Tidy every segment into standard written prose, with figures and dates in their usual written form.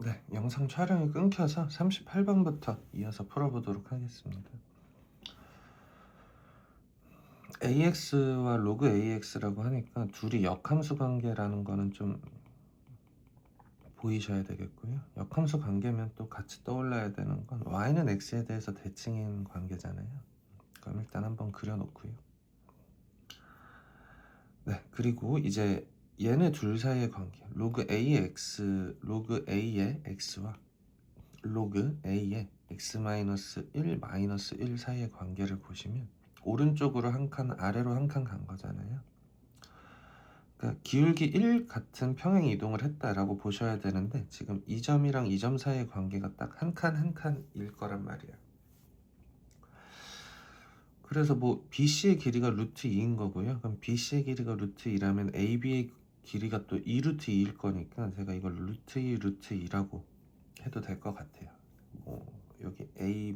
네, 영상 촬영이 끊겨서 38번부터 이어서 풀어보도록 하겠습니다. AX와 로그 AX라고 하니까 둘이 역함수 관계라는 거는 좀 보이셔야 되겠고요. 역함수 관계면 또 같이 떠올라야 되는 건 Y는 X에 대해서 대칭인 관계잖아요. 그럼 일단 한번 그려놓고요. 네, 그리고 이제 얘네 둘 사이의 관계 로그 A의 X와 로그 A의 x-1 사이의 관계를 보시면 오른쪽으로 한 칸, 아래로 한 칸 간 거잖아요. 그러니까 기울기 1 같은 평행 이동을 했다라고 보셔야 되는데 지금 이 점이랑 이 점 사이의 관계가 딱 한 칸 한 칸일 거란 말이야. 그래서 뭐 BC의 길이가 루트 2인 거고요. 그럼 BC의 길이가 루트 2라면 AB의 길이가 또 2 루트 2일 거니까 제가 이걸 루트 2 루트 2라고 해도 될 것 같아요. 뭐 여기 A,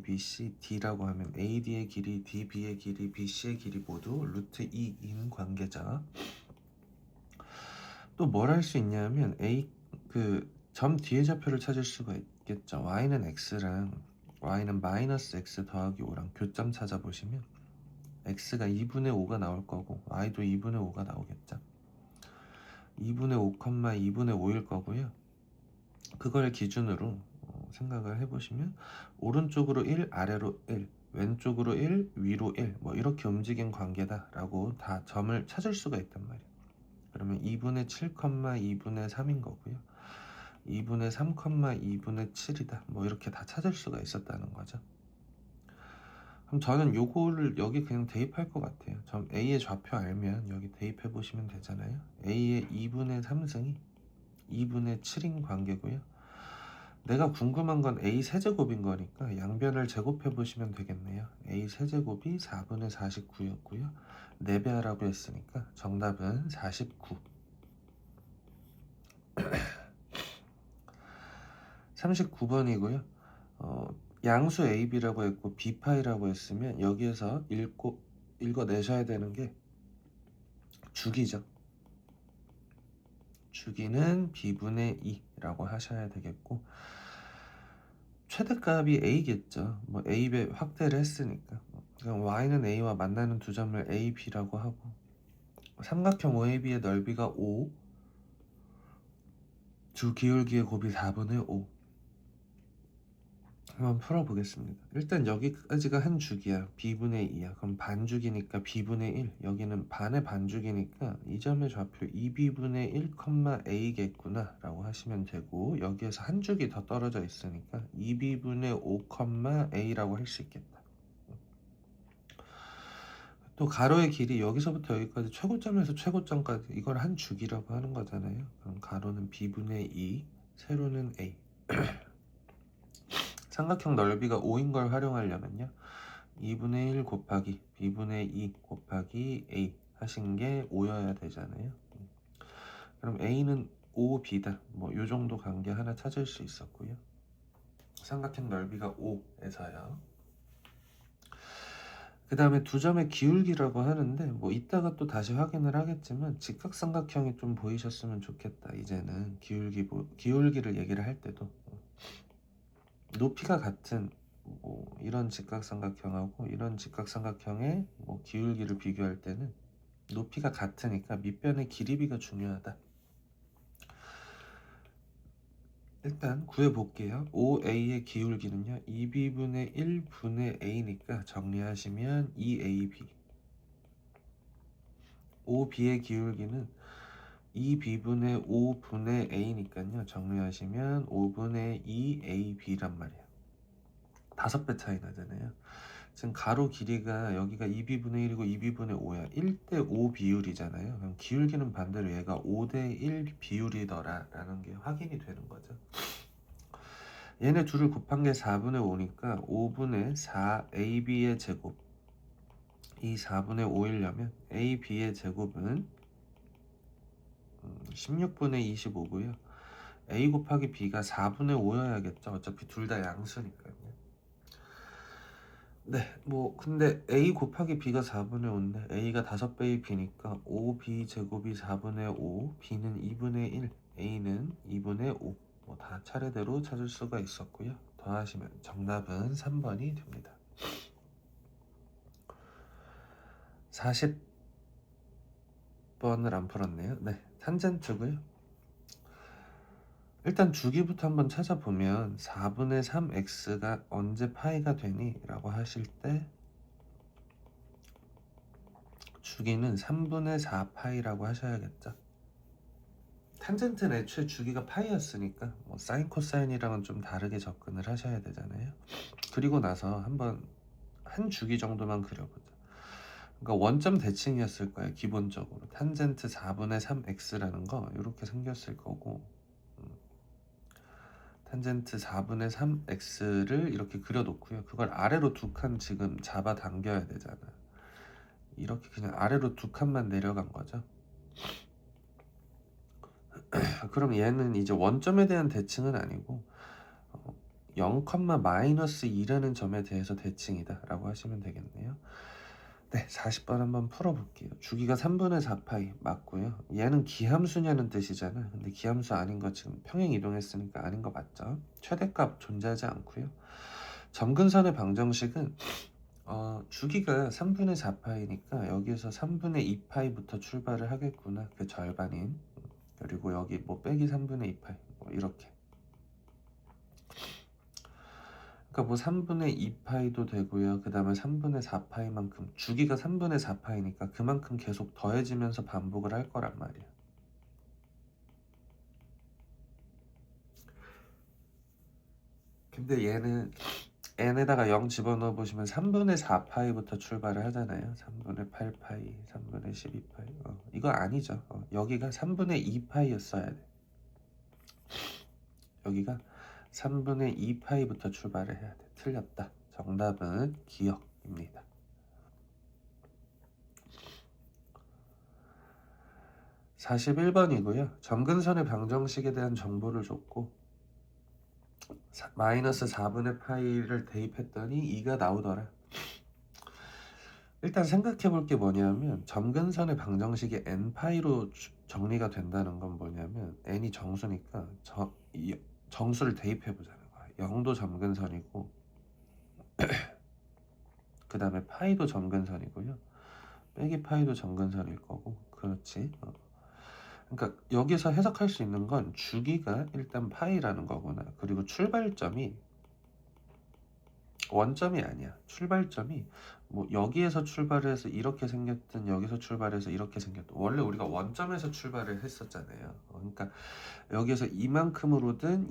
B, C, D라고 하면 AD의 길이, DB의 길이, BC의 길이 모두 루트 2인 관계자. 또 뭘 할 수 있냐면 점 뒤의 좌표를 찾을 수가 있겠죠. Y는 X랑 Y는 마이너스 X 더하기 5랑 교점 찾아보시면 X가 2분의 5가 나올 거고 Y도 2분의 5가 나오겠죠. 2분의 5, 2분의 5일 거고요. 그걸 기준으로 생각을 해보시면 오른쪽으로 1, 아래로 1, 왼쪽으로 1, 위로 1, 뭐 이렇게 움직인 관계다 라고 다 점을 찾을 수가 있단 말이에요. 그러면 2분의 7, 2분의 3인 거고요. 2분의 3, 2분의 7이다 뭐 이렇게 다 찾을 수가 있었다는 거죠. 그럼 저는 요거를 여기 그냥 대입할 것 같아요. 점 A의 좌표 알면 여기 대입해 보시면 되잖아요. A의 2분의 3승이 2분의 7인 관계고요. 내가 궁금한 건 A 세제곱인 거니까 양변을 제곱해 보시면 되겠네요. A 세제곱이 4분의 49였고요. 4배 하라고 했으니까 정답은 49. 39번이고요. 양수 AB라고 했고 B파이라고 했으면 여기에서 읽어내셔야 되는 게 주기죠. 주기는 B분의 2라고 하셔야 되겠고 최대값이 A겠죠. 뭐 A배 확대를 했으니까 그럼 Y는 A와 만나는 두 점을 A, B라고 하고 삼각형 OAB의 넓이가 5, 두 기울기의 곱이 4분의 5. 한번 풀어보겠습니다. 일단 여기까지가 한 주기야. B분의 2야. 그럼 반주기니까 B분의 1. 여기는 반의 반주기니까 이 점의 좌표 2B분의 1, A겠구나 라고 하시면 되고 여기에서 한 주기 더 떨어져 있으니까 2B분의 5, A라고 할 수 있겠다. 또 가로의 길이 여기서부터 여기까지 최고점에서 최고점까지 이걸 한 주기라고 하는 거잖아요. 그럼 가로는 B분의 2, 세로는 A. 삼각형 넓이가 5인 걸 활용하려면요 2분의 1 곱하기 B분의 2 곱하기 A 하신 게 5여야 되잖아요. 그럼 A는 5B다 뭐 요정도 관계 하나 찾을 수 있었고요. 삼각형 넓이가 5에서요 그 다음에 두 점의 기울기라고 하는데 뭐 이따가 또 다시 확인을 하겠지만 직각삼각형이 좀 보이셨으면 좋겠다. 이제는 기울기를 얘기를 할 때도 높이가 같은 뭐 이런 직각삼각형하고 이런 직각삼각형의 뭐 기울기를 비교할 때는 높이가 같으니까 밑변의 길이비가 중요하다. 일단 구해볼게요. 5a의 기울기는요 2b분의 1분의 a니까 정리하시면 2ab 5b의 기울기는 2b분의 5분의 a니까요 정리하시면 5분의 2ab란 말이에요. 5배 차이 나잖아요. 지금 가로 길이가 여기가 2b분의 1이고 2b분의 5야. 1대 5 비율이잖아요. 그럼 기울기는 반대로 얘가 5대 1 비율이더라 라는 게 확인이 되는 거죠. 얘네 둘을 곱한 게 4분의 5니까 5분의 4ab의 제곱 이 4분의 5이려면 ab의 제곱은 16분의 25고요. a 곱하기 b가 4분의 5여야겠죠. 어차피 둘 다 양수니까요. 네, 뭐 근데 a 곱하기 b가 4분의 5인데 a가 5배의 b니까 5b 제곱이 4분의 5, b는 2분의 1, a는 2분의 5. 뭐 다 차례대로 찾을 수가 있었고요. 더하시면 정답은 3번이 됩니다. 40번을 안 풀었네요. 네, 탄젠트고요. 일단 주기부터 한번 찾아보면 4분의 3x가 언제 파이가 되니? 라고 하실 때 주기는 3분의 4파이라고 하셔야겠죠. 탄젠트는 애초에 주기가 파이였으니까 뭐 사인 코사인이랑은 좀 다르게 접근을 하셔야 되잖아요. 그리고 나서 한번 한 주기 정도만 그려보자. 그러니까 원점 대칭이었을 거예요. 기본적으로 탄젠트 4분의 3x라는 거 이렇게 생겼을 거고, 탄젠트 4분의 3x를 이렇게 그려놓고요. 그걸 아래로 두 칸 지금 잡아 당겨야 되잖아. 이렇게 그냥 아래로 두 칸만 내려간 거죠. 그럼 얘는 이제 원점에 대한 대칭은 아니고 0,-2라는 점에 대해서 대칭이다 라고 하시면 되겠네요. 네, 40번 한번 풀어볼게요. 주기가 3분의 4파이 맞고요. 얘는 기함수냐는 뜻이잖아. 근데 기함수 아닌 거 지금 평행 이동했으니까 아닌 거 맞죠? 최대값 존재하지 않고요. 점근선의 방정식은 주기가 3분의 4파이니까 여기에서 3분의 2파이부터 출발을 하겠구나. 그 절반인. 그리고 여기 뭐 빼기 3분의 2파이 뭐 이렇게. 그러니까 뭐 3분의 2파이도 되고요. 그 다음에 3분의 4파이만큼 주기가 3분의 4파이니까 그만큼 계속 더해지면서 반복을 할 거란 말이야. 근데 얘는 n에다가 0 집어넣어 보시면 3분의 4파이부터 출발을 하잖아요. 3분의 8파이, 3분의 12파이. 이거 아니죠. 여기가 3분의 2파이였어야 돼. 여기가 3분의 2파이부터 출발을 해야 돼. 틀렸다. 정답은 기억입니다. 41번이고요. 점근선의 방정식에 대한 정보를 줬고 마이너스 4분의 파이를 대입했더니 2가 나오더라. 일단 생각해 볼 게 뭐냐면 점근선의 방정식이 n파이로 정리가 된다는 건 뭐냐면 n이 정수니까 정수를 대입해 보자는 거야. 0도 점근선이고 그 다음에 파이도 점근선이고요. 빼기 파이도 점근선일 거고. 그렇지. 그러니까 여기서 해석할 수 있는 건 주기가 일단 파이라는 거구나. 그리고 출발점이 원점이 아니야. 출발점이 뭐 여기에서 출발해서 이렇게 생겼든 여기서 출발해서 이렇게 생겼든 원래 우리가 원점에서 출발을 했었잖아요. 그러니까 여기에서 이만큼으로든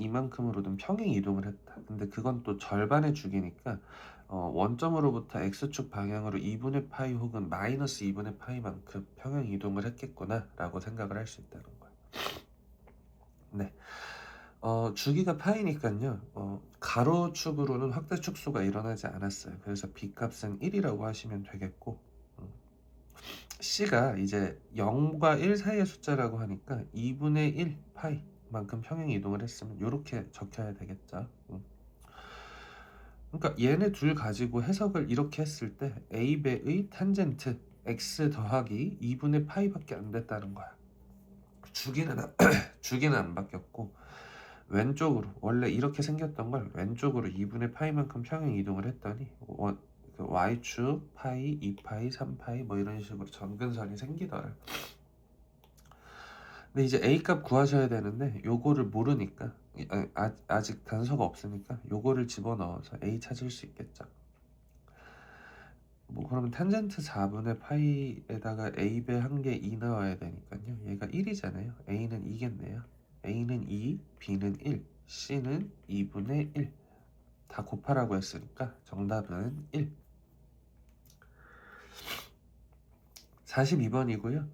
평행 이동을 했다. 근데 그건 또 절반의 주기니까 원점으로부터 x축 방향으로 2분의 파이 혹은 마이너스 2분의 파이만큼 평행 이동을 했겠구나 라고 생각을 할 수 있다는 거예요. 네. 주기가 파이니까요. 가로축으로는 확대 축소가 일어나지 않았어요. 그래서 b값은 1이라고 하시면 되겠고 c가 이제 0과 1 사이의 숫자라고 하니까 2분의 1 파이만큼 평행 이동을 했으면 이렇게 적혀야 되겠죠. 그러니까 얘네 둘 가지고 해석을 이렇게 했을 때 a배의 탄젠트 x 더하기 2분의 파이밖에 안 됐다는 거야. 주기는 안 바뀌었고 왼쪽으로 원래 이렇게 생겼던 걸 왼쪽으로 2분의 파이만큼 평행 이동을 했더니 그 y축 파이, 2파이, 3파이 뭐 이런 식으로 점근선이 생기더라. 근데 이제 a값 구하셔야 되는데 요거를 모르니까 아직 단서가 없으니까 요거를 집어넣어서 a 찾을 수 있겠죠. 뭐 그러면 탄젠트 4분의 파이에다가 a배 한 개 2 나와야 되니까요. 얘가 1이잖아요. a는 2겠네요. a는 2, b는 1, c는 2분의 1. 다 곱하라고 했으니까 정답은 1. 42번이고요.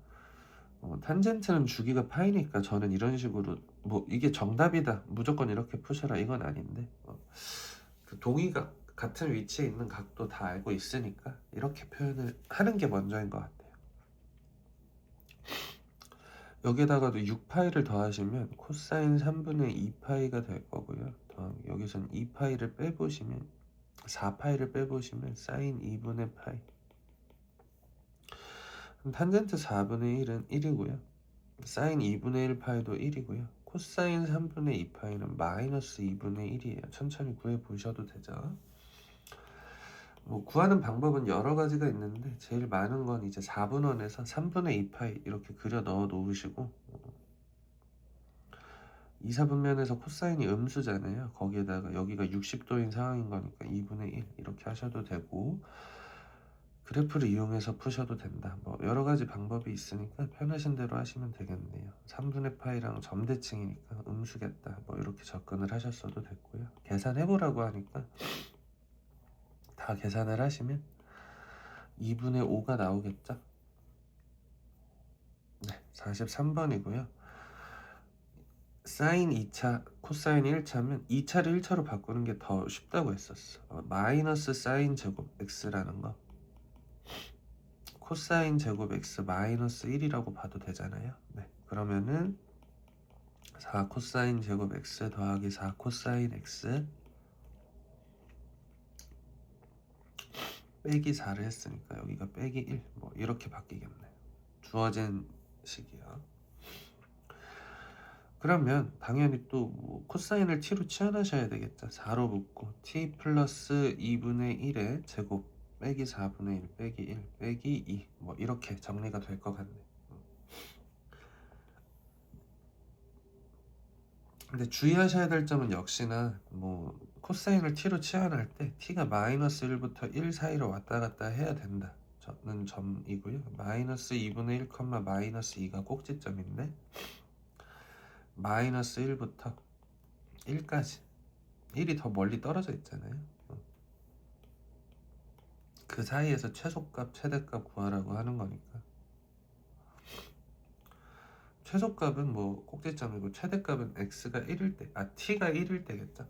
탄젠트는 주기가 파이니까 저는 이런 식으로 뭐 이게 정답이다 무조건 이렇게 푸셔라 이건 아닌데 그 동의가 같은 위치에 있는 각도 다 알고 있으니까 이렇게 표현을 하는 게 먼저인 것 같아요. 여기에다가도 6파이를 더하시면 코사인 3분의 2파이가 될 거고요. 여기선 2파이를 빼보시면 4파이를 빼보시면 사인 2분의 파이. 탄젠트 4분의 1은 1이고요. 사인 2분의 1 파이도 1이고요. 코사인 3분의 2파이는 마이너스 2분의 1이에요. 천천히 구해보셔도 되죠. 뭐 구하는 방법은 여러 가지가 있는데 제일 많은 건 이제 4분원에서 3분의 2파이 이렇게 그려 넣어 놓으시고 2, 4분면에서 코사인이 음수잖아요. 거기에다가 여기가 60도인 상황인 거니까 2분의 1 이렇게 하셔도 되고, 그래프를 이용해서 푸셔도 된다. 뭐 여러 가지 방법이 있으니까 편하신 대로 하시면 되겠네요. 3분의 파이랑 점대칭이니까 음수겠다. 뭐 이렇게 접근을 하셨어도 됐고요. 계산해보라고 하니까 다 계산을 하시면 2분의 5가 나오겠죠. 네, 43번이고요. 사인 2차, 코사인 1차면 2차를 1차로 바꾸는 게 더 쉽다고 했었어. 마이너스 사인 제곱 x라는 거 코사인 제곱 x 마이너스 1이라고 봐도 되잖아요. 네, 그러면은 4 코사인 제곱 x 더하기 4 코사인 x 빼기 4를 했으니까 여기가 빼기 1 뭐 이렇게 바뀌겠네요. 주어진 식이요. 그러면 당연히 또뭐 코사인을 t로 치환하셔야 되겠죠. 4로 묶고 t 플러스 2분의 1의 제곱 빼기 4분의 1 빼기 1 빼기 2 뭐 이렇게 정리가 될 것 같네요. 근데 주의하셔야 될 점은 역시나 뭐 코사인을 t로 치환할 때 t가 마이너스 1부터 1 사이로 왔다 갔다 해야 된다. 는 점이고요. 마이너스 2분의 1, 마이너스 2가 꼭지점인데 마이너스 1부터 1까지 1이 더 멀리 떨어져 있잖아요. 그 사이에서 최소값, 최대값 구하라고 하는 거니까 최소값은 뭐 꼭지점이고 최대값은 x가 1일 때, t가 1일 때겠죠.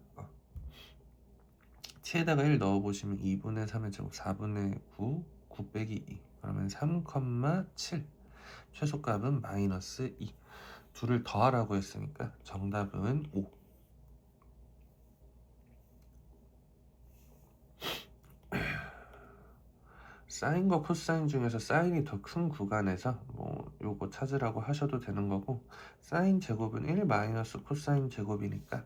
t에다가 1 넣어보시면 2분의 3의 제곱 4분의 9, 9 빼기 2 그러면 3,7 최소값은 마이너스 2 둘을 더하라고 했으니까 정답은 5. 사인과 코사인 중에서 사인이 더 큰 구간에서 뭐 요거 찾으라고 하셔도 되는 거고, 사인 제곱은 1 마이너스 코사인 제곱이니까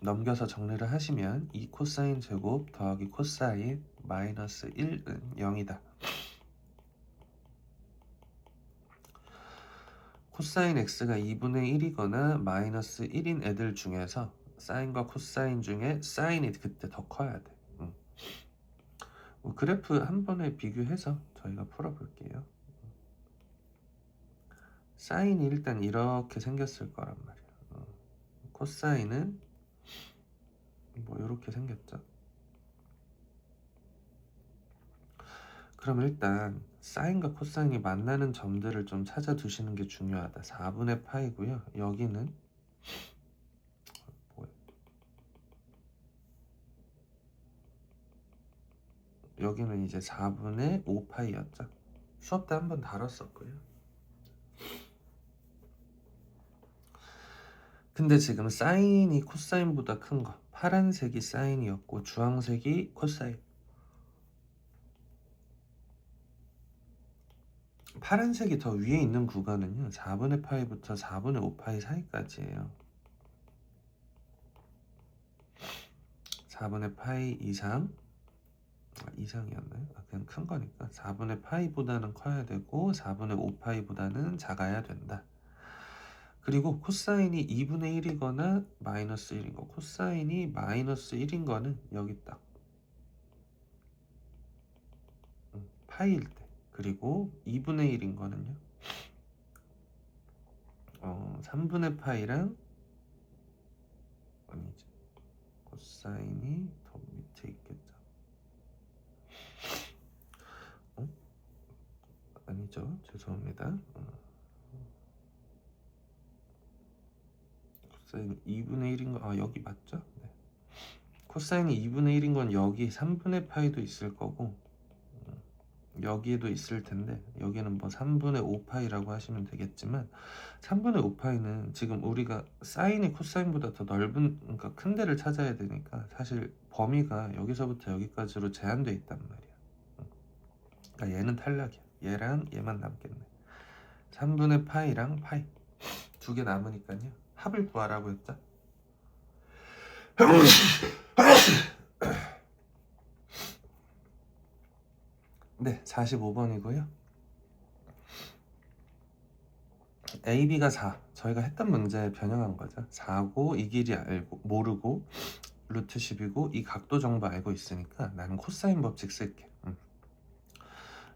넘겨서 정리를 하시면 2 코사인 제곱 더하기 코사인 마이너스 1은 0이다. 코사인 x가 2분의 1이거나 마이너스 1인 애들 중에서 사인과 코사인 중에 사인이 그때 더 커야 돼. 뭐 그래프 한 번에 비교해서 저희가 풀어볼게요. 사인이 일단 이렇게 생겼을 거란 말이야. 코사인은 뭐 이렇게 생겼죠. 그럼 일단 사인과 코사인이 만나는 점들을 좀 찾아 두시는 게 중요하다. 4분의 파이고요. 여기는 뭐야? 여기는 이제 4분의 5파이였죠. 수업 때 한번 다뤘었고요. 근데 지금 사인이 코사인보다 큰 거, 파란색이 사인이었고 주황색이 코사인. 파란색이 더 위에 있는 구간은요 4분의 파이부터 4분의 5파이 사이까지예요. 4분의 파이 이상이었나요? 그냥 큰 거니까 4분의 파이보다는 커야 되고 4분의 5파이보다는 작아야 된다. 그리고 코사인이 2분의 1이거나 마이너스 1인 거, 코사인이 마이너스 1인 거는 여기 딱 파이일 때, 그리고 2분의 1인 거는요 3분의 파이랑 아니지, 코사인이 더 밑에 있겠죠. 아니죠, 죄송합니다. 코사인 2분의 1인 거, 여기 맞죠? 네. 코사인이 2분의 1인 건 여기 3분의 파이도 있을 거고 여기에도 있을 텐데 여기는 뭐 3분의 5파이라고 하시면 되겠지만 3분의 5파이는 지금 우리가 사인이 코사인보다 더 넓은, 그러니까 큰 데를 찾아야 되니까 사실 범위가 여기서부터 여기까지로 제한돼 있단 말이야. 그러니까 얘는 탈락이야. 얘랑 얘만 남겠네. 3분의 파이랑 파이. 두 개 남으니까요. 합을 구하라고 했죠. 네, 45번이고요. A, B가 4. 저희가 했던 문제에 변형한 거죠. 4고 이 길이 알고 모르고 루트 10이고 이 각도 정보 알고 있으니까 나는 코사인 법칙 쓸게.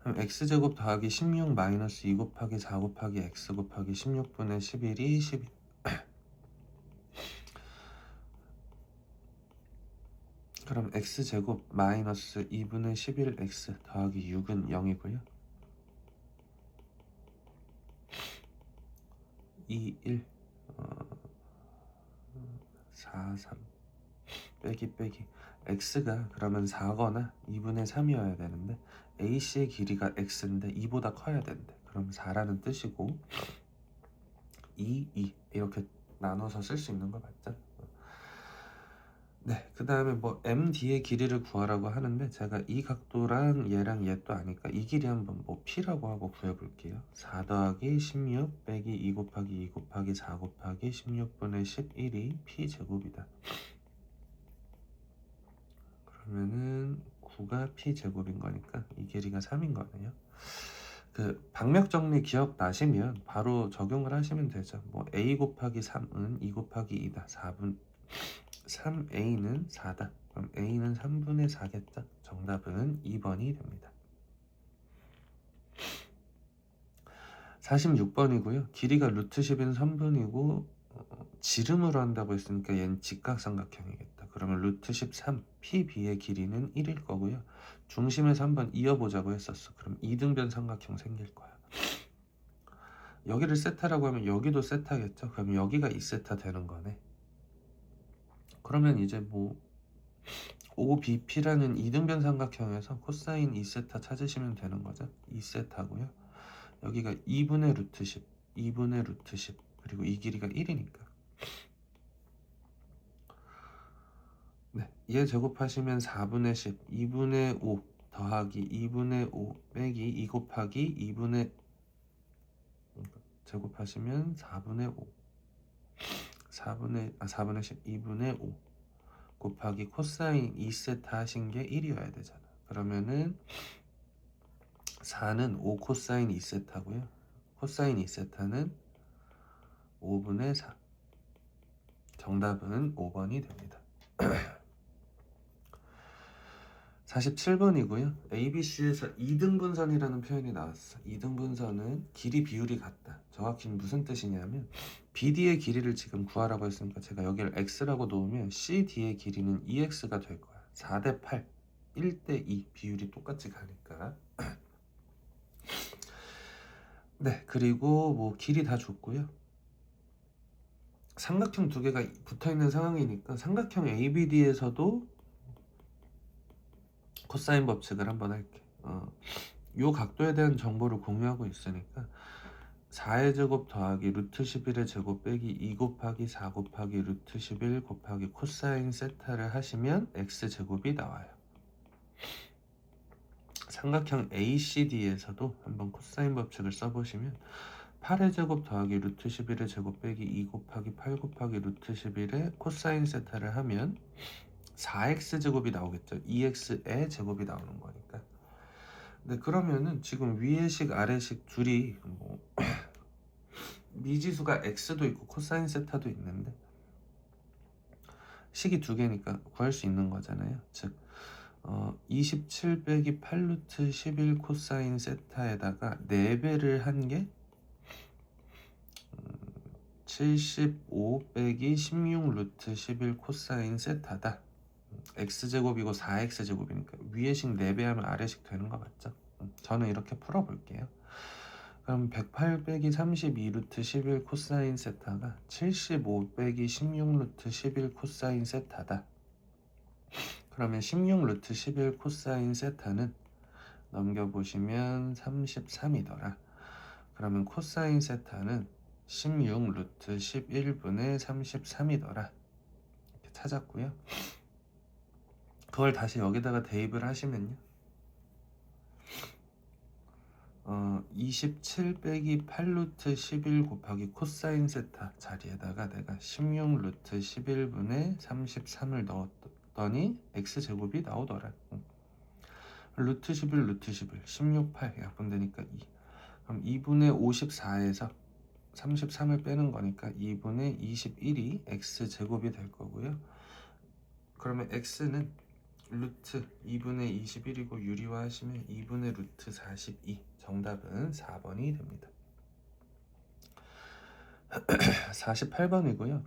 그럼 x제곱 더하기 16 마이너스 2 곱하기 4 곱하기 x 곱하기 16분의 11이 12. 그럼 x제곱 마이너스 2분의 11x 더하기 6은 0이고요. 2, 1 4, 3 빼기 x가 그러면 4거나 2분의 3이어야 되는데 AC의 길이가 x인데 2보다 커야 된대. 그럼 4라는 뜻이고 2 이렇게 나눠서 쓸 수 있는 거 맞죠? 네, 그 다음에 뭐 MD의 길이를 구하라고 하는데 제가 이 각도랑 얘랑 얘 또 아니까 이 길이 한번 뭐 P라고 하고 구해볼게요. 4 더하기 16 빼기 2 곱하기 2 곱하기 4 곱하기 16분의 11이 P제곱이다. 그러면은 9가 P제곱인 거니까 이 길이가 3인 거네요. 그 방역 정리 기억나시면 바로 적용을 하시면 되죠. 뭐 A 곱하기 3은 2 곱하기 2다. 3A는 4다. 그럼 A는 3분의 4겠죠? 정답은 2번이 됩니다. 46번이고요. 길이가 루트 10인 선분이고 지름으로 한다고 했으니까 얘는 직각삼각형이겠다. 그러면 루트 13 PB의 길이는 1일 거고요. 중심에서 한번 이어보자고 했었어. 그럼 이등변 삼각형 생길 거야. 여기를 세타라고 하면 여기도 세타겠죠? 그럼 여기가 2세타 되는 거네. 그러면 이제 뭐 OBP라는 이등변 삼각형에서 코사인 2세타 찾으시면 되는 거죠. 2세타고요. 여기가 2분의 루트 10, 2분의 루트 10, 그리고 이 길이가 1이니까. 네, 얘 제곱하시면 4분의 10, 2분의 5 더하기 2분의 5 빼기 2 곱하기 2분의 제곱하시면 4분의 5 4분의 10, 2분의 5 곱하기 코사인 2세타 하신 게 1이어야 되잖아. 그러면은 4는 5 코사인 2세타고요. 코사인 2세타는 5분의 4. 정답은 5번이 됩니다. 47번이고요. ABC에서 2등분선이라는 표현이 나왔어. 2등분선은 길이 비율이 같다. 정확히 무슨 뜻이냐면 BD의 길이를 지금 구하라고 했으니까 제가 여기를 X라고 놓으면 CD의 길이는 2X가 될 거야. 4대 8, 1대 2 비율이 똑같이 가니까. 네, 그리고 뭐 길이 다 줬고요. 삼각형 두 개가 붙어있는 상황이니까 삼각형 ABD에서도 코사인 법칙을 한번 할게. 요 각도에 대한 정보를 공유하고 있으니까 4의 제곱 더하기 루트 11의 제곱 빼기 2 곱하기 4 곱하기 루트 11 곱하기 코사인 세타를 하시면 x제곱이 나와요. 삼각형 ACD에서도 한번 코사인 법칙을 써보시면 8의 제곱 더하기 루트 11의 제곱 빼기 2 곱하기 8 곱하기 루트 11의 코사인 세타를 하면 4x제곱이 나오겠죠. 2x의 제곱이 나오는 거니까. 네, 그러면은 지금 위의식 아래식 둘이 뭐 미지수가 x도 있고 코사인 세타도 있는데 식이 두 개니까 구할 수 있는 거잖아요. 즉 27 빼기 8루트 11 코사인 세타에다가 4배를 한 게 75 빼기 16 루트 11 코사인 세타다. x제곱이고 4x제곱이니까 위의식 4배 하면 아래식 되는 거 맞죠? 저는 이렇게 풀어볼게요. 그럼 108 빼기 32 루트 11 코사인 세타가 75 빼기 16 루트 11 코사인 세타다. 그러면 16 루트 11 코사인 세타는 넘겨보시면 33이더라. 그러면 코사인 세타는 16 루트 11분의 33이더라. 이렇게 찾았고요. 그걸 다시 여기다가 대입을 하시면요. 27 빼기 8 루트 11 곱하기 코사인 세타 자리에다가 내가 16 루트 11분의 33을 넣었더니 x제곱이 나오더라. 루트 11 루트 11 16 8 약분되니까 2. 그럼 2분의 54에서 33을 빼는 거니까 2분의 21이 x제곱이 될 거고요. 그러면 x는 루트 2분의 21이고 유리화하시면 2분의 루트 42. 정답은 4번이 됩니다. 48번이고요.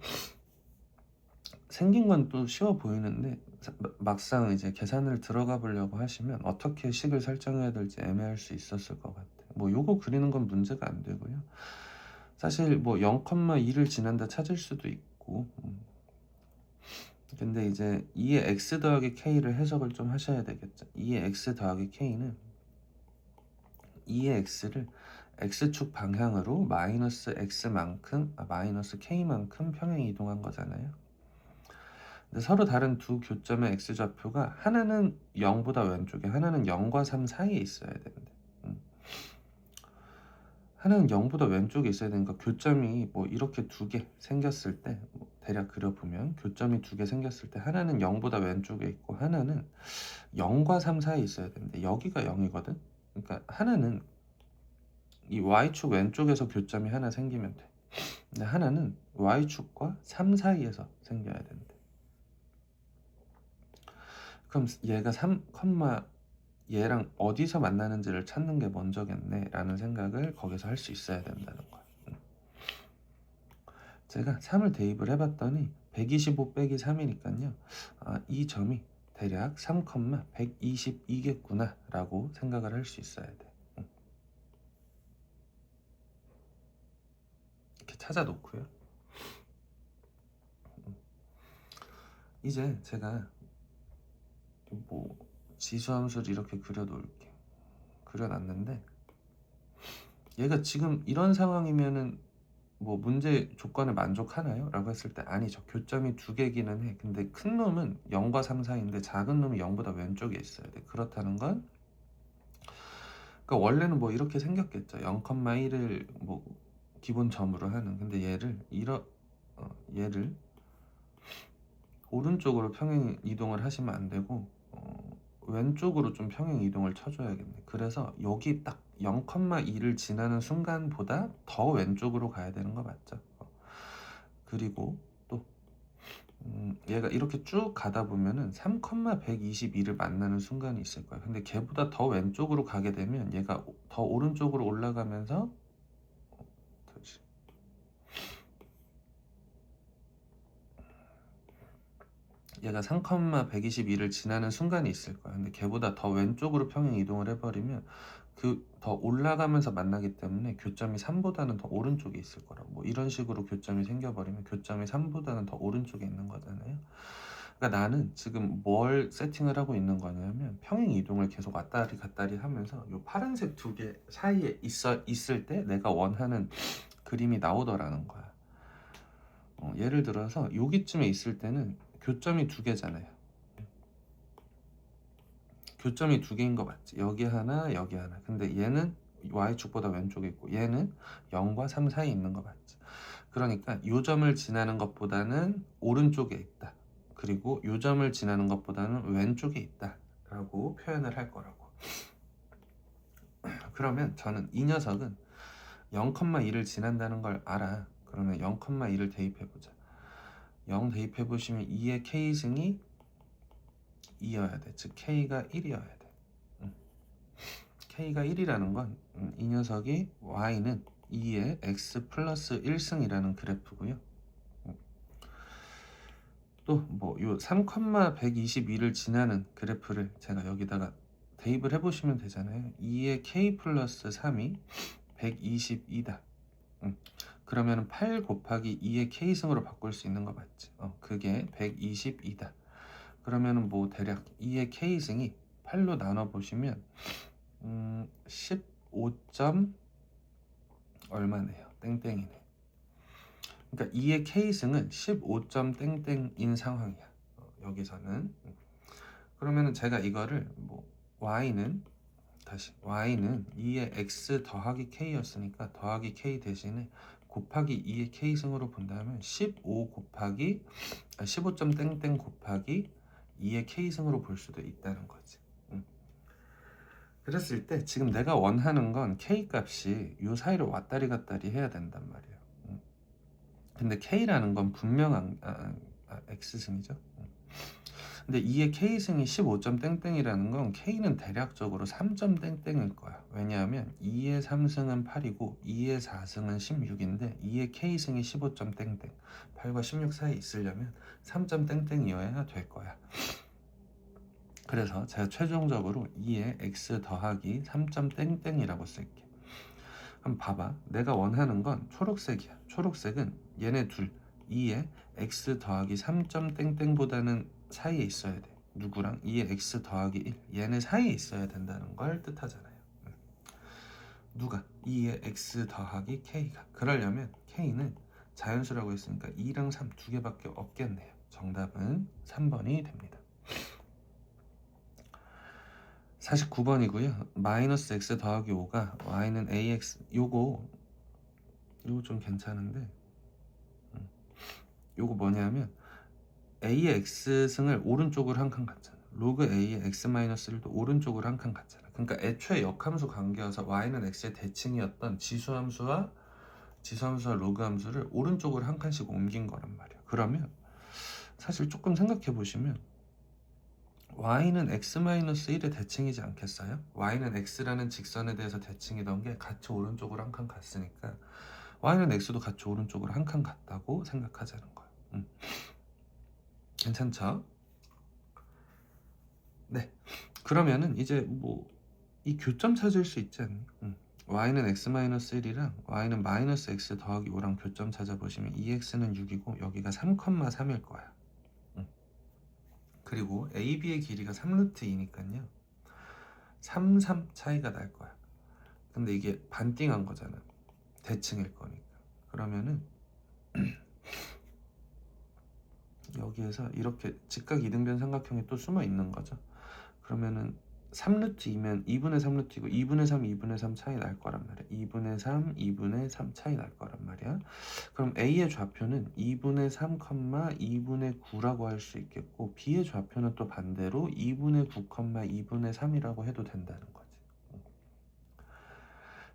생긴 건 또 쉬워 보이는데 막상 이제 계산을 들어가 보려고 하시면 어떻게 식을 설정해야 될지 애매할 수 있었을 것 같아요. 뭐 요거 그리는 건 문제가 안 되고요. 사실 뭐 0,2를 지난다 찾을 수도 있고 근데 이제 2의 x 더하기 k를 해석을 좀 하셔야 되겠죠. 2의 x 더하기 k는 2의 x를 x축 방향으로 마이너스 x만큼 마이너스 k만큼 평행 이동한 거잖아요. 근데 서로 다른 두 교점의 x좌표가 하나는 0보다 왼쪽에 하나는 0과 3 사이에 있어야 되는데 하나는 0보다 왼쪽에 있어야 되니까 교점이 뭐 이렇게 두 개 생겼을 때 뭐 대략 그려보면 교점이 두 개 생겼을 때 하나는 0보다 왼쪽에 있고 하나는 0과 3 사이에 있어야 되는데 여기가 0이거든. 그러니까 하나는 이 y축 왼쪽에서 교점이 하나 생기면 돼. 근데 하나는 y축과 3 사이에서 생겨야 된대. 그럼 얘가 3, 얘랑 어디서 만나는지를 찾는 게 먼저겠네 라는 생각을 거기서 할 수 있어야 된다는 거야. 제가 3을 대입을 해봤더니 125 빼기 3이니까요. 이 점이 대략 3,122겠구나 라고 생각을 할 수 있어야 돼. 이렇게 찾아놓고요. 이제 제가 뭐 지수함수를 이렇게 그려놓을게. 그려놨는데 얘가 지금 이런 상황이면은 뭐 문제 조건에 만족하나요? 라고 했을 때 아니죠. 교점이 두 개기는 해. 근데 큰 놈은 0과 3 사이인데 작은 놈이 0보다 왼쪽에 있어야 돼. 그렇다는 건 그러니까 원래는 뭐 이렇게 생겼겠죠. 0,1을 뭐 기본 점으로 하는. 근데 얘를 오른쪽으로 평행 이동을 하시면 안 되고 왼쪽으로 좀 평행 이동을 쳐줘야겠네. 그래서 여기 딱 0,2를 지나는 순간보다 더 왼쪽으로 가야 되는 거 맞죠? 그리고 또 얘가 이렇게 쭉 가다 보면은 3,122를 만나는 순간이 있을 거야. 근데 걔보다 더 왼쪽으로 가게 되면 얘가 더 오른쪽으로 올라가면서 얘가 3,122를 지나는 순간이 있을 거야. 근데 걔보다 더 왼쪽으로 평행 이동을 해버리면 그 더 올라가면서 만나기 때문에 교점이 3보다는 더 오른쪽에 있을 거라고. 뭐 이런 식으로 교점이 생겨버리면 교점이 3보다는 더 오른쪽에 있는 거잖아요. 그러니까 나는 지금 뭘 세팅을 하고 있는 거냐면 평행 이동을 계속 왔다리 갔다리 하면서 요 파란색 두 개 사이에 있을 때 내가 원하는 그림이 나오더라는 거야. 예를 들어서 여기쯤에 있을 때는 교점이 두 개잖아요. 교점이 두 개인 거 맞지? 여기 하나, 여기 하나. 근데 얘는 y축보다 왼쪽에 있고 얘는 0과 3 사이에 있는 거 맞지? 그러니까 요 점을 지나는 것보다는 오른쪽에 있다. 그리고 요 점을 지나는 것보다는 왼쪽에 있다. 라고 표현을 할 거라고. 그러면 저는 이 녀석은 0,2를 지난다는 걸 알아. 그러면 0,2를 대입해보자. 0 대입해보시면 2의 k승이 2여야 돼. 즉 k가 1이어야 돼. k가 1이라는 건 이 녀석이 y는 2의 x 플러스 1승이라는 그래프고요. 또 뭐 요 3,122를 지나는 그래프를 제가 여기다가 대입을 해보시면 되잖아요. 2의 k 플러스 3이 122다. 그러면 8 곱하기 2의 k승으로 바꿀 수 있는 거 맞지? 그게 122다. 그러면은 뭐 대략 2의 k승이 8로 나눠보시면 15점 얼마네요. 땡땡이네. 그러니까 2의 k승은 15점 땡땡인 상황이야. 여기서는. 그러면은 제가 이거를 뭐 y는 다시 y는 2의 x 더하기 k였으니까 더하기 k 대신에 곱하기 2의 k승으로 본다면 15 곱하기 15점 땡땡 곱하기 2의 k승으로 볼 수도 있다는 거지. 그랬을 때 지금 내가 원하는 건 k 값이 요 사이로 왔다리 갔다리 해야 된단 말이야. 근데 k라는 건 분명한 x승이죠. 근데 2의 k승이 15점 땡땡이라는 건 k는 대략적으로 3점 땡땡일 거야. 왜냐하면 2의 3승은 8이고 2의 4승은 16인데 2의 k승이 15점 땡땡 8과 16 사이에 있으려면 3점 땡땡이어야 될 거야. 그래서 제가 최종적으로 2의 x 더하기 3점 땡땡이라고 쓸게. 한번 봐봐. 내가 원하는 건 초록색이야. 초록색은 얘네 둘 2의 x 더하기 3점 땡땡보다는 사이에 있어야 돼. 누구랑? 2의 x 더하기 1 얘네 사이에 있어야 된다는 걸 뜻하잖아요. 누가? 2의 x 더하기 k가. 그러려면 k는 자연수라고 했으니까 2랑 3 두 개밖에 없겠네요. 정답은 3번이 됩니다. 49번이고요. 마이너스 x 더하기 5가 y는 ax 요거 좀 괜찮은데 요거 뭐냐면 a의 x승을 오른쪽으로 한 칸 갔잖아. 로그 a의 x 마이너스 1도 오른쪽으로 한 칸 갔잖아. 그러니까 애초에 역함수 관계여서 y는 x의 대칭이었던 지수함수와 로그 함수를 오른쪽으로 한 칸씩 옮긴 거란 말이야. 그러면 사실 조금 생각해 보시면 y는 x-1의 대칭이지 않겠어요? y는 x라는 직선에 대해서 대칭이던 게 같이 오른쪽으로 한 칸 갔으니까 y는 x도 같이 오른쪽으로 한 칸 갔다고 생각하자는 거야. 괜찮죠? 네. 그러면은 이제 뭐 이 교점 찾을 수 있지 않니? y는 x-1이랑 y는 마이너스 x 더하기 5랑 교점 찾아보시면 2x는 6이고 여기가 3,3일 거야. 그리고 AB의 길이가 3루트2니까요 3, 3 차이가 날 거야. 근데 이게 반띵한 거잖아. 대칭일 거니까. 그러면은 여기에서 이렇게 직각 이등변 삼각형이 또 숨어 있는 거죠. 그러면은 3루트2면 2분의 3루트이고 2분의 3, 2분의 3 차이 날 거란 말이야. 2분의 3, 2분의 3 차이 날 거란 말이야. 그럼 A의 좌표는 2분의 3, 2분의 9라고 할 수 있겠고 B의 좌표는 또 반대로 2분의 9, 2분의 3이라고 해도 된다는 거지.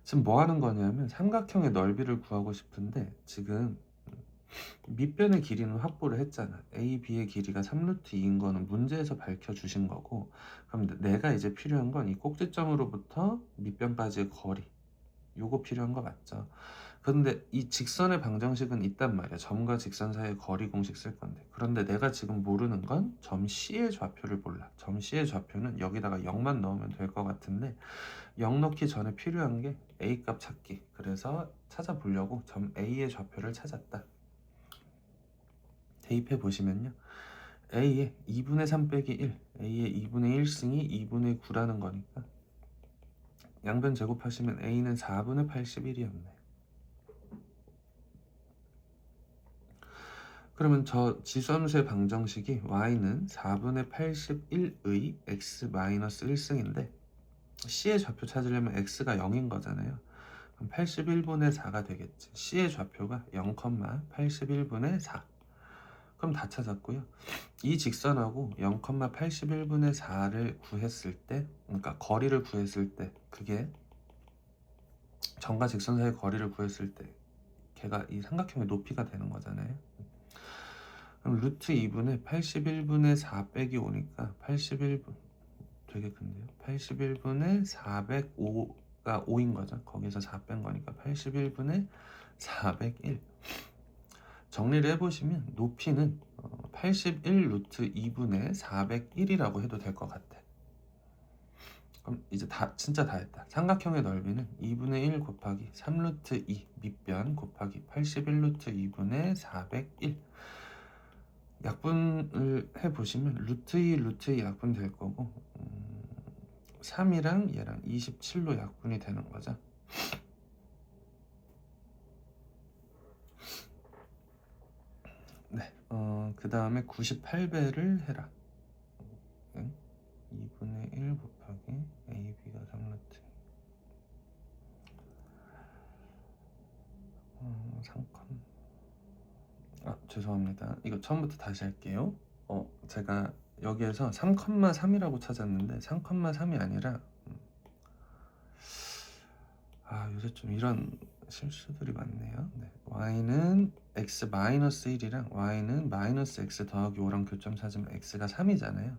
지금 뭐 하는 거냐면 삼각형의 넓이를 구하고 싶은데 지금 밑변의 길이는 확보를 했잖아. A, B의 길이가 3루트2인 거는 문제에서 밝혀주신 거고 그럼 내가 이제 필요한 건 이 꼭지점으로부터 밑변까지의 거리 요거 필요한 거 맞죠? 그런데 이 직선의 방정식은 있단 말이야. 점과 직선 사이의 거리 공식 쓸 건데 그런데 내가 지금 모르는 건 점 C의 좌표를 몰라. 점 C의 좌표는 여기다가 0만 넣으면 될 것 같은데 0 넣기 전에 필요한 게 A 값 찾기. 그래서 찾아보려고 점 A의 좌표를 찾았다. 대입해 보시면요. A의 2분의 3 빼기 1, A의 2분의 1승이 2분의 9라는 거니까 양변 제곱하시면 A는 4분의 81이었네. 그러면 저 지수함수의 방정식이 y는 4분의 81의 x-1승인데 C의 좌표 찾으려면 x가 0인 거잖아요. 그럼 81분의 4가 되겠지. C의 좌표가 0, 81분의 4. 그럼 다 찾았고요. 이 직선하고 0,81분의 4를 구했을 때, 그러니까 거리를 구했을 때, 그게 점과 직선 사이의 거리를 구했을 때, 걔가 이 삼각형의 높이가 되는 거잖아요. 그럼 루트 2분의 81분의 4 빼기 5니까 81분 되게 큰데요. 81분의 405가 5인 거죠. 거기서 4 뺀 거니까 81분의 401. 정리를 해보시면 높이는 81 루트 2분의 401이라고 해도 될 것 같아. 그럼 이제 진짜 다 했다. 삼각형의 넓이는 2분의 1 곱하기 3 루트 2 밑변 곱하기 81 루트 2분의 401. 약분을 해보시면 루트 2 루트 2 약분 될 거고 3이랑 얘랑 27로 약분이 되는 거죠. 네, 그 다음에 98배를 해라. 2분의 1 곱하기 AB가 3루트 죄송합니다. 이거 처음부터 다시 할게요. 제가 여기에서 3,3이라고 찾았는데 3,3이 아니라 요새 좀 이런 실수들이 많네요. 네. y는 x-1이랑 y는 -x 더하기 5랑 교점 찾으면 x가 3이잖아요.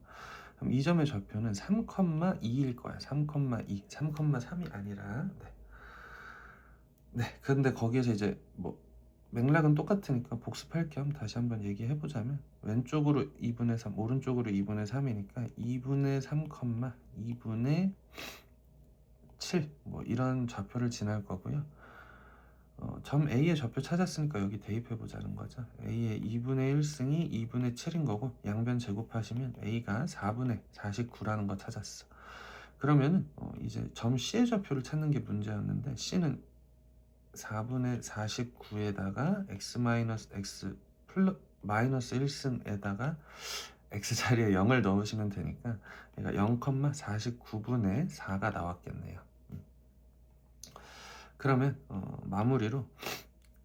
그럼 이 점의 좌표는 3,2일 거야. 3,2, 3,3이 아니라. 네. 근데 거기에서 이제 뭐 맥락은 똑같으니까 복습할 겸 다시 한번 얘기해 보자면 왼쪽으로 2분의 3, 오른쪽으로 2분의 3이니까 2분의 3, 2분의 7 뭐 이런 좌표를 지날 거고요. 점 A의 좌표 찾았으니까 여기 대입해 보자는 거죠. A의 2분의 1승이 2분의 7인 거고 양변 제곱하시면 A가 4분의 49라는 거 찾았어. 그러면 이제 점 C의 좌표를 찾는 게 문제였는데 C는 4분의 49에다가 x-x 마이너스 1승에다가 x 자리에 0을 넣으시면 되니까 얘가 0,49분의 4가 나왔겠네요. 그러면 마무리로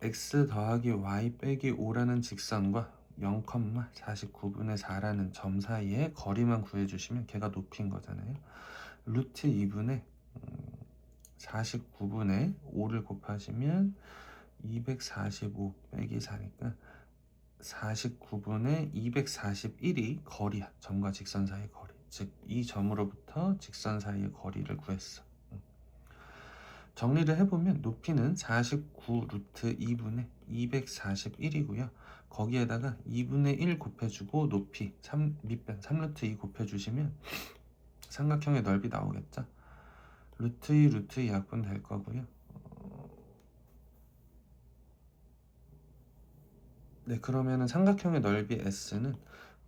x 더하기 y 빼기 5라는 직선과 0,49분의 4라는 점 사이의 거리만 구해주시면 걔가 높이인 거잖아요. 루트 2분의 49분의 5를 곱하시면 245 빼기 4니까 49분의 241이 거리야. 점과 직선 사이의 거리. 즉 이 점으로부터 직선 사이의 거리를 구했어. 정리를 해보면 높이는 49 루트 2분의 241이고요. 거기에다가 2분의 1 곱해주고 높이 밑변 3루트 2 곱해주시면 삼각형의 넓이 나오겠죠. 루트 2 루트 2 약분 될 거고요. 네, 그러면은 삼각형의 넓이 S는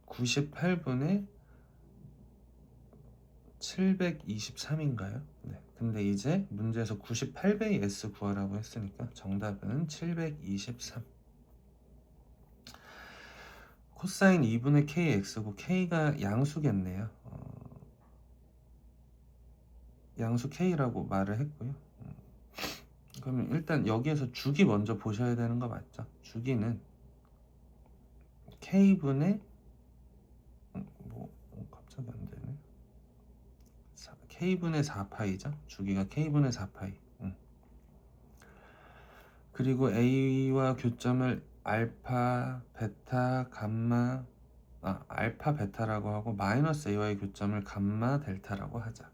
98분의 723인가요? 네. 근데 이제 문제에서 98배의 S 구하라고 했으니까 정답은 723. 코사인 2분의 kx고 k가 양수겠네요. 양수 k라고 말을 했고요. 그러면 일단 여기에서 주기 먼저 보셔야 되는 거 맞죠? 주기는 k분의 갑자기 안 되네. k분의 4파이죠. 주기가 k분의 4파이. 그리고 a와 교점을 알파, 베타, 감마, 알파, 베타라고 하고 마이너스 a와의 교점을 감마, 델타라고 하자.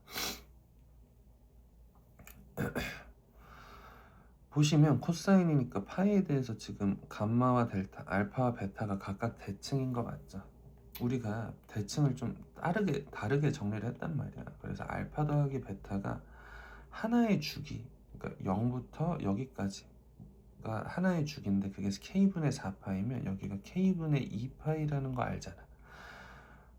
보시면 코사인이니까 파이에 대해서 지금 감마와 델타, 알파와 베타가 각각 대칭인 거 맞죠? 우리가 대칭을 좀 다르게 정리를 했단 말이야. 그래서 알파 더하기 베타가 하나의 주기, 그러니까 0부터 여기까지가 하나의 주기인데 그게 k분의 4파이면 여기가 k분의 2파이라는 거 알잖아.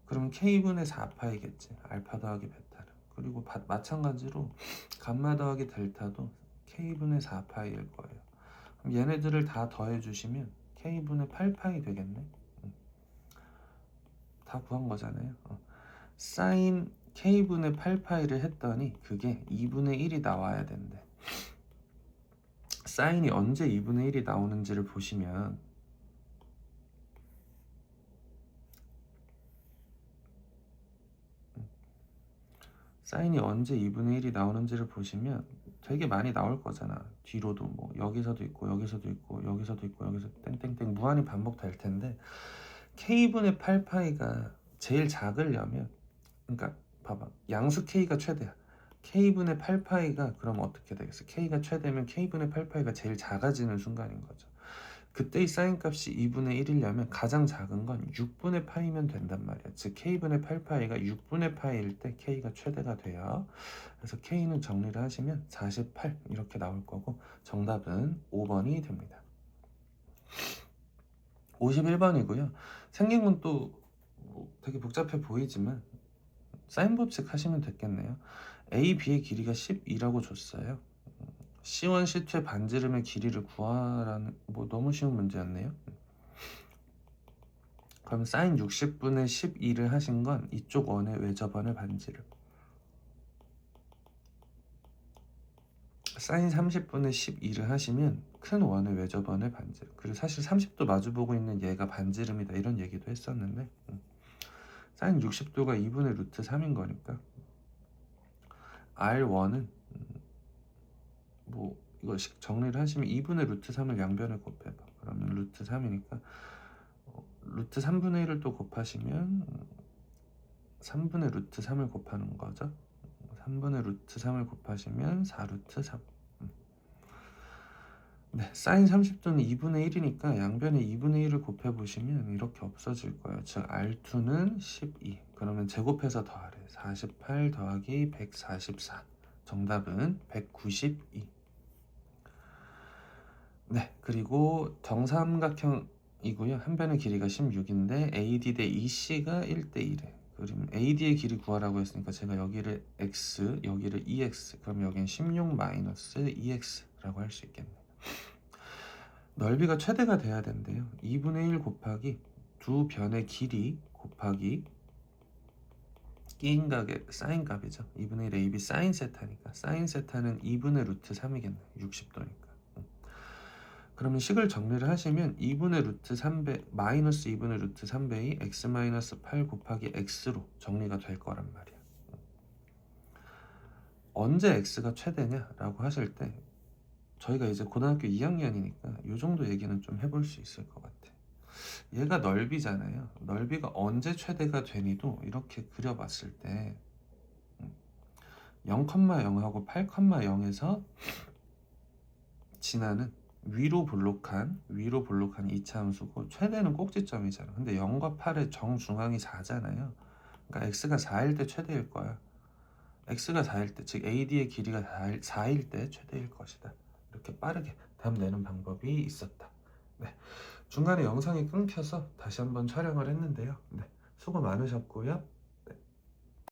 그러면 k분의 4파이겠지. 알파 더하기 베타는. 그리고 마찬가지로 감마 더하기 델타도 k분의 4파이일 거예요. 그럼 얘네들을 다 더해주시면 k분의 8파이 되겠네. 다 구한 거잖아요. 사인 k분의 8파이를 했더니 그게 2분의 1이 나와야 된대. 사인이 언제 2분의 1이 나오는지를 보시면 사인이 언제 2분의 1이 나오는지를 보시면 되게 많이 나올 거잖아. 뒤로도 뭐 여기서도 있고 여기서도 있고 여기서도 있고 여기서 땡땡땡 무한히 반복될 텐데 k분의 8파이가 제일 작으려면 그러니까 봐봐. 양수 k가 최대야. k분의 8파이가 그럼 어떻게 되겠어? k가 최대면 k분의 8파이가 제일 작아지는 순간인 거죠. 그때의 사인 값이 2분의 1이려면 가장 작은 건 6분의 파이면 된단 말이야. 즉 k분의 8파이가 6분의 파이일 때 k가 최대가 돼요. 그래서 k는 정리를 하시면 48 이렇게 나올 거고 정답은 5번이 됩니다. 51번이고요. 생긴 건 또 되게 복잡해 보이지만 사인 법칙 하시면 됐겠네요. A, B의 길이가 12라고 줬어요. C1, C2의 반지름의 길이를 구하라는 너무 쉬운 문제였네요. 그럼 사인 60분의 12를 하신 건 이쪽 원의 외접원의 반지름. 사인 30분의 12를 하시면 큰 원의 외접원의 반지름, 그리고 사실 30도 마주보고 있는 얘가 반지름이다 이런 얘기도 했었는데 사인 60도가 2분의 루트 3인 거니까 R1은 뭐 이거 정리를 하시면 2분의 루트 3을 양변에 곱해봐. 그러면 루트 3이니까 루트 3분의 1을 또 곱하시면 3분의 루트 3을 곱하는 거죠. 3분의 루트 3을 곱하시면 4루트 3. 네, 사인 30도는 2분의 1이니까 양변에 2분의 1을 곱해보시면 이렇게 없어질 거예요. 즉 R2는 12. 그러면 제곱해서 더하래. 48 더하기 144. 정답은 192. 네, 그리고 정삼각형이고요. 한 변의 길이가 16인데 AD 대 EC가 1대 1에. 그러면 AD의 길이 구하라고 했으니까 제가 여기를 X, 여기를 EX, 그럼 여기는 16 마이너스 EX라고 할 수 있겠네요. 넓이가 최대가 돼야 된대요. 2분의 1 곱하기 두 변의 길이 곱하기 끼인 값의 사인 값이죠. 2분의 1 AB 사인 세타니까 사인 세타는 2분의 루트 3이겠네요. 60도니까. 그러면 식을 정리를 하시면 2분의 루트 3배 마이너스 2분의 루트 3배이 x 마이너스 8 곱하기 x로 정리가 될 거란 말이야. 언제 x가 최대냐라고 하실 때 저희가 이제 고등학교 2학년이니까 이 정도 얘기는 좀 해볼 수 있을 것 같아. 얘가 넓이잖아요. 넓이가 언제 최대가 되니도 이렇게 그려봤을 때 0,0하고 8,0에서 지나는 위로 볼록한 2차 함수고 최대는 꼭지점이잖아. 근데 0과 8의 정중앙이 4잖아요. 그러니까 x가 4일 때 최대일 거야. x가 4일 때, 즉 AD의 길이가 4일 때 최대일 것이다. 이렇게 빠르게 답 내는 방법이 있었다. 네, 중간에 영상이 끊겨서 다시 한번 촬영을 했는데요. 네, 수고 많으셨고요.